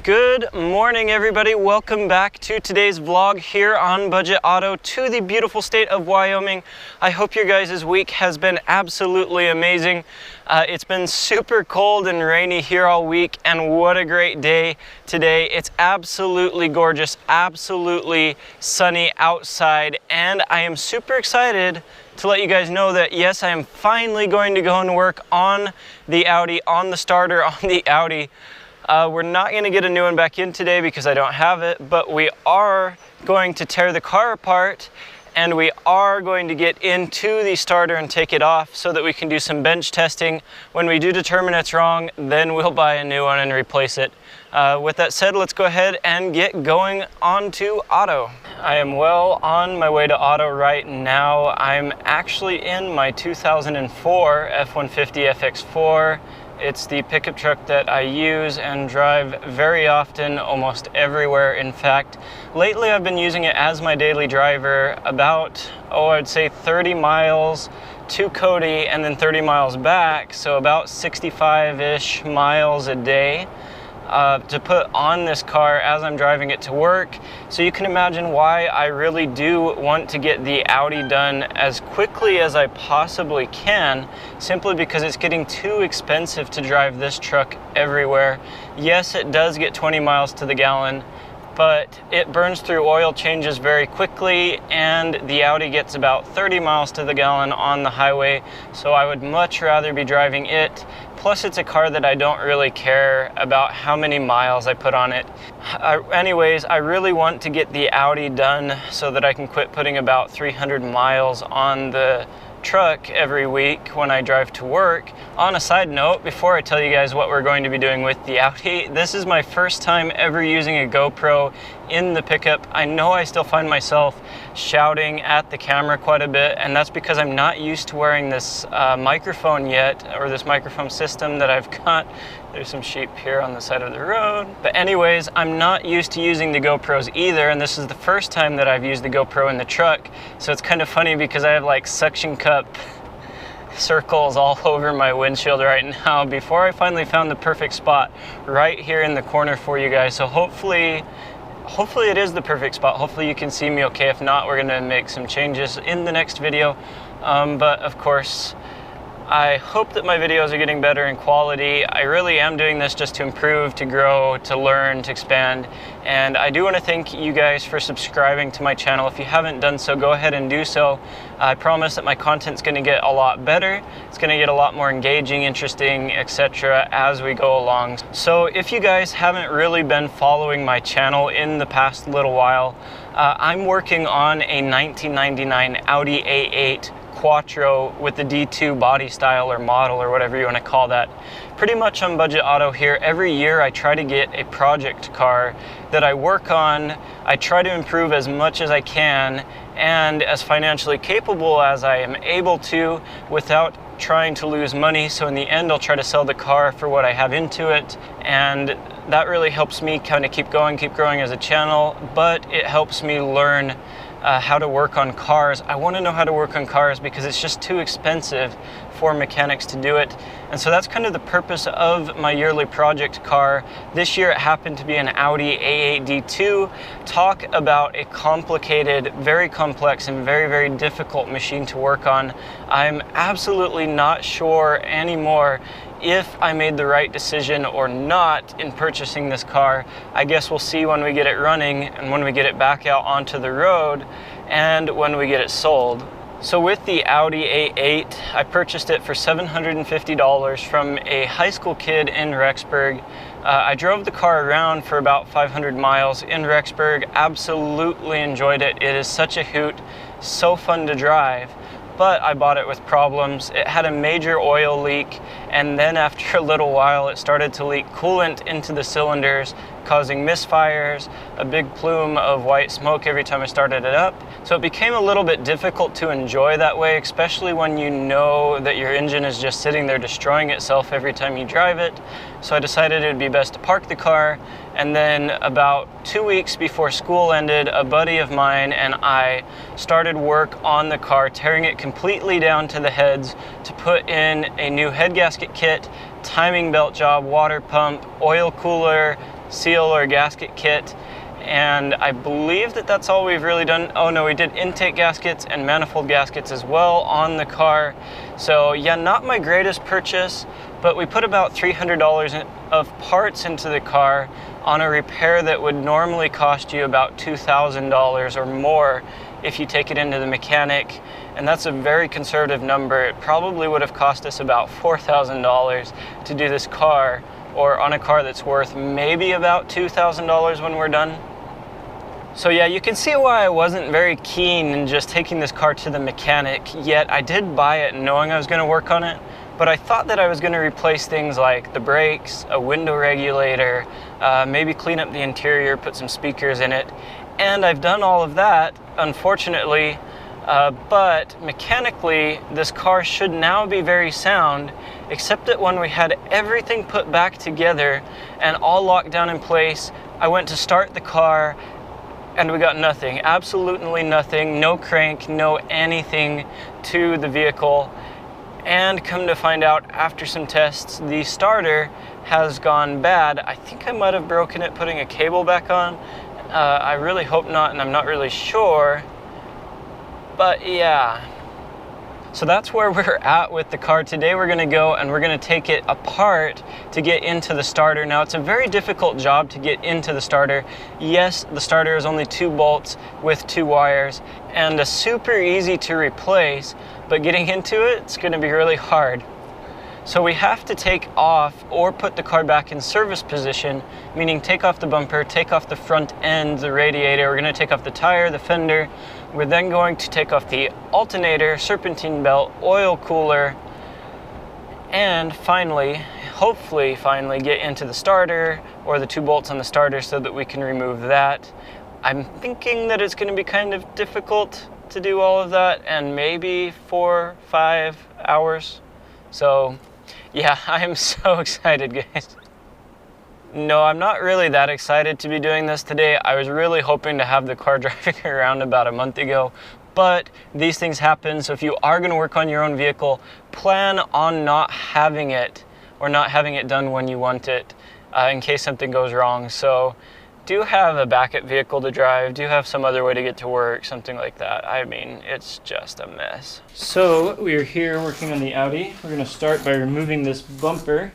Good morning, everybody. Welcome back to today's vlog here on Budget Auto to the beautiful state of Wyoming. I hope your guys' week has been absolutely amazing. It's been super cold and rainy here all week, and what a great day today. It's absolutely gorgeous, absolutely sunny outside, and I am super excited to let you guys know that yes, I am finally going to go and work on the Audi, on the starter, on the Audi. We're not going to get a new one back in today because I don't have it, but we are going to tear the car apart and we are going to get into the starter and take it off so that we can do some bench testing. When we do determine it's wrong, then we'll buy a new one and replace it. With that said, let's go ahead and get going on to Auto. I am well on my way to Auto right now. I'm actually in my 2004 F-150 FX4. It's the pickup truck that I use and drive very often, almost everywhere. In fact, lately I've been using it as my daily driver about, I'd say 30 miles to Cody and then 30 miles back, so about 65-ish miles a day to put on this car as I'm driving it to work. So you can imagine why I really do want to get the Audi done as quickly as I possibly can, simply because it's getting too expensive to drive this truck everywhere. Yes, it does get 20 miles to the gallon, but it burns through oil changes very quickly, and the Audi gets about 30 miles to the gallon on the highway, so I would much rather be driving it. Plus, it's a car that I don't really care about how many miles I put on it. Anyways, I really want to get the Audi done so that I can quit putting about 300 miles on the truck every week when I drive to work. On a side note, before I tell you guys what we're going to be doing with the Audi, this is my first time ever using a GoPro in the pickup. I know I still find myself shouting at the camera quite a bit, and that's because I'm not used to wearing this microphone yet, or this microphone system that I've got. There's some sheep here on the side of the road. But anyways, I'm not used to using the GoPros either, and this is the first time that I've used the GoPro in the truck. So it's kind of funny because I have like suction cup circles all over my windshield right now before I finally found the perfect spot right here in the corner for you guys. So hopefully it is the perfect spot. Hopefully you can see me okay. If not, we're gonna make some changes in the next video. But of course, I hope that my videos are getting better in quality. I really am doing this just to improve, to grow, to learn, to expand. And I do want to thank you guys for subscribing to my channel. If you haven't done so, go ahead and do so. I promise that my content's going to get a lot better. It's going to get a lot more engaging, interesting, etc. as we go along. So if you guys haven't really been following my channel in the past little while, I'm working on a 1999 Audi A8 Quattro with the D2 body style or model or whatever you want to call that. Pretty much on Budget Auto here, every year I try to get a project car that I work on. I try to improve as much as I can and as financially capable as I am able to without trying to lose money. So in the end, I'll try to sell the car for what I have into it, and that really helps me kind of keep growing as a channel, but it helps me learn how to work on cars. I want to know how to work on cars because it's just too expensive for mechanics to do it. And so that's kind of the purpose of my yearly project car. This year it happened to be an Audi A8 D2. Talk about a complicated, very complex and very, very difficult machine to work on. I'm absolutely not sure anymore if I made the right decision or not in purchasing this car. I guess we'll see when we get it running and when we get it back out onto the road and when we get it sold. So with the Audi A8, I purchased it for $750 from a high school kid in Rexburg. I drove the car around for about 500 miles in Rexburg, absolutely enjoyed it. It is such a hoot, so fun to drive. But I bought it with problems. It had a major oil leak, and then after a little while it started to leak coolant into the cylinders, causing misfires, a big plume of white smoke every time I started it up. So it became a little bit difficult to enjoy that way, especially when you know that your engine is just sitting there destroying itself every time you drive it. So I decided it would be best to park the car, and then about 2 weeks before school ended, a buddy of mine and I started work on the car, tearing it completely down to the heads to put in a new head gasket kit, timing belt job, water pump, oil cooler, seal or gasket kit, and I believe that that's all we've really done. Oh no, we did intake gaskets and manifold gaskets as well on the car. So yeah, not my greatest purchase, but we put about $300 of parts into the car on a repair that would normally cost you about $2,000 or more if you take it into the mechanic, and that's a very conservative number. It probably would have cost us about $4,000 to do this car, or on a car that's worth maybe about $2,000 when we're done. So yeah, you can see why I wasn't very keen in just taking this car to the mechanic, yet I did buy it knowing I was going to work on it. But I thought that I was going to replace things like the brakes, a window regulator, maybe clean up the interior, put some speakers in it. And I've done all of that, unfortunately, but mechanically this car should now be very sound, except that when we had everything put back together and all locked down in place, I went to start the car and we got nothing, absolutely nothing, no crank, no anything to the vehicle. And come to find out after some tests, the starter has gone bad. I think I might have broken it putting a cable back on. I really hope not, and I'm not really sure. But yeah. So that's where we're at with the car. Today we're gonna go and we're gonna take it apart to get into the starter. Now it's a very difficult job to get into the starter. Yes, the starter is only 2 bolts with 2 wires and super easy to replace, but getting into it's gonna be really hard. So we have to take off or put the car back in service position, meaning take off the bumper, take off the front end, the radiator. We're gonna take off the tire, the fender. We're then going to take off the alternator, serpentine belt, oil cooler, and finally, hopefully finally get into the starter or the 2 bolts on the starter so that we can remove that. I'm thinking that it's gonna be kind of difficult to do all of that, and maybe 4-5 hours. So yeah, I am so excited, guys. No, I'm not really that excited to be doing this today. I was really hoping to have the car driving around about a month ago, but these things happen. So if you are going to work on your own vehicle, plan on not having it or not having it done when you want it in case something goes wrong. So do have a backup vehicle to drive, do have some other way to get to work, something like that. I mean, it's just a mess. So we are here working on the Audi. We're going to start by removing this bumper.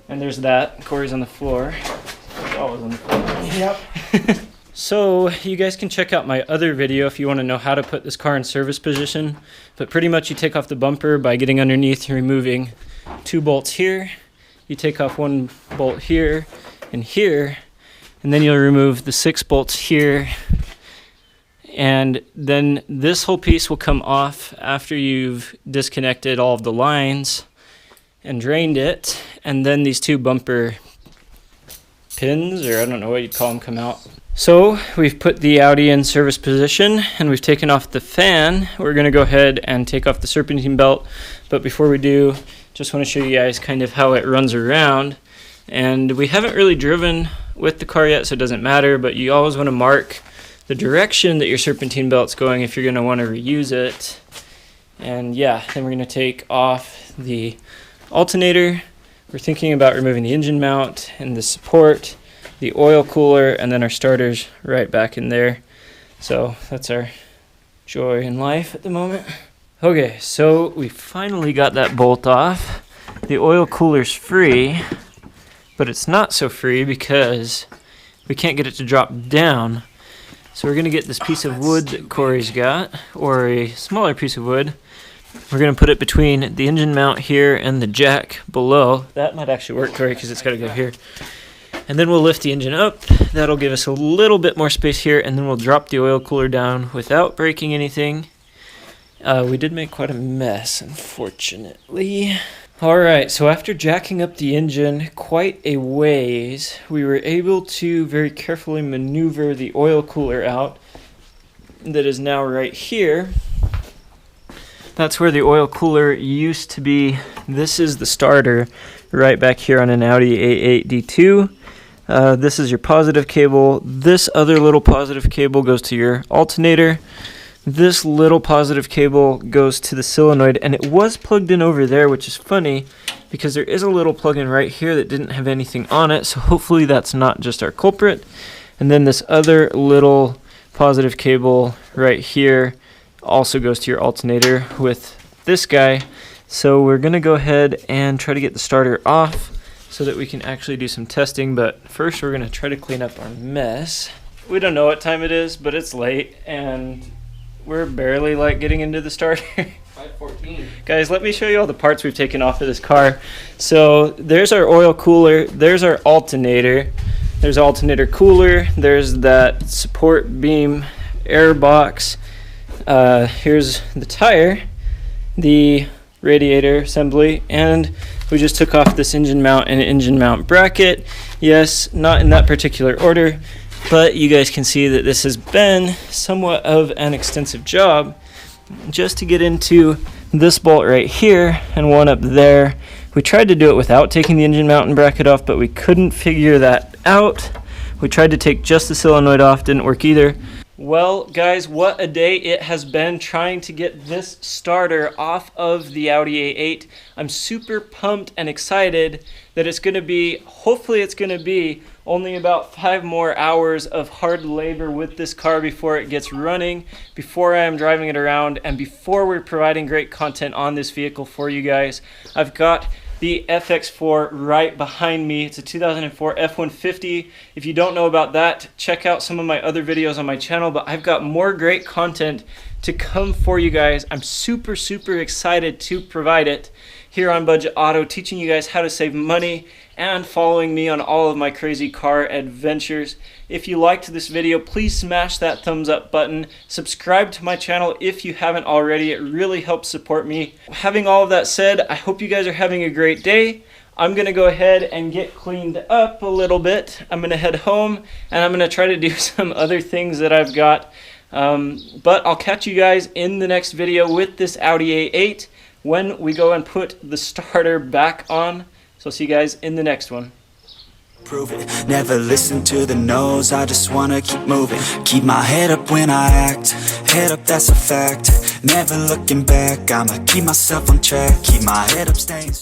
And there's that. Corey's on the floor. It's always on the floor. Yep. So you guys can check out my other video if you want to know how to put this car in service position. But pretty much you take off the bumper by getting underneath and removing 2 bolts here. You take off 1 bolt here and here. And then you'll remove the 6 bolts here. And then this whole piece will come off after you've disconnected all of the lines and drained it, and then these 2 bumper pins, or I don't know what you'd call them, come out. So we've put the Audi in service position and we've taken off the fan. We're going to go ahead and take off the serpentine belt, but before we do, just want to show you guys kind of how it runs around. And we haven't really driven with the car yet, so it doesn't matter, but you always want to mark the direction that your serpentine belt's going if you're going to want to reuse it. And yeah, then we're going to take off the alternator. We're thinking about removing the engine mount and the support, the oil cooler, and then our starter's right back in there. So that's our joy in life at the moment. Okay, so we finally got that bolt off. The oil cooler's free, but it's not so free because we can't get it to drop down. So we're going to get this piece of wood that Corey's got, or a smaller piece of wood. We're going to put it between the engine mount here and the jack below. That might actually work, Corey, because it's got to go here. And then we'll lift the engine up. That'll give us a little bit more space here, and then we'll drop the oil cooler down without breaking anything. We did make quite a mess, unfortunately. Alright, so after jacking up the engine quite a ways, we were able to very carefully maneuver the oil cooler out that is now right here. That's where the oil cooler used to be. This is the starter right back here on an Audi A8 D2. This is your positive cable. This other little positive cable goes to your alternator. this little positive cable goes to the solenoid, and it was plugged in over there, which is funny because there is a little plug-in right here that didn't have anything on it, so hopefully that's not just our culprit. And then this other little positive cable right here also goes to your alternator with this guy. So we're gonna go ahead and try to get the starter off so that we can actually do some testing, but first we're gonna try to clean up our mess. We don't know what time it is, but it's late and we're barely like getting into the starter. 5:14. Guys, let me show you all the parts we've taken off of this car. So there's our oil cooler, there's our alternator, there's alternator cooler, there's that support beam air box, here's the tire, the radiator assembly, and we just took off this engine mount and engine mount bracket. Yes, not in that particular order, but you guys can see that this has been somewhat of an extensive job just to get into this bolt right here and one up there. We tried to do it without taking the engine mount and bracket off, but we couldn't figure that out. We tried to take just the solenoid off, didn't work either. Well, guys, what a day it has been trying to get this starter off of the Audi A8. I'm super pumped and excited that it's going to be, hopefully it's going to be only about 5 more hours of hard labor with this car before it gets running, before I am driving it around, and before we're providing great content on this vehicle for you guys. I've got the FX4 right behind me. It's a 2004 F-150. If you don't know about that, check out some of my other videos on my channel, but I've got more great content to come for you guys. I'm super excited to provide it here on Budget Auto, teaching you guys how to save money and following me on all of my crazy car adventures. If you liked this video, please smash that thumbs up button. Subscribe to my channel if you haven't already. It really helps support me. Having all of that said, I hope you guys are having a great day. I'm gonna go ahead and get cleaned up a little bit. I'm gonna head home and I'm gonna try to do some other things that I've got. But I'll catch you guys in the next video with this Audi A8 when we go and put the starter back on. So see you guys in the next one. Prove it, never listen to the no's, I just wanna keep moving. Keep my head up when I act, head up that's a fact. Never looking back, I'ma keep myself on track. Keep my head up staying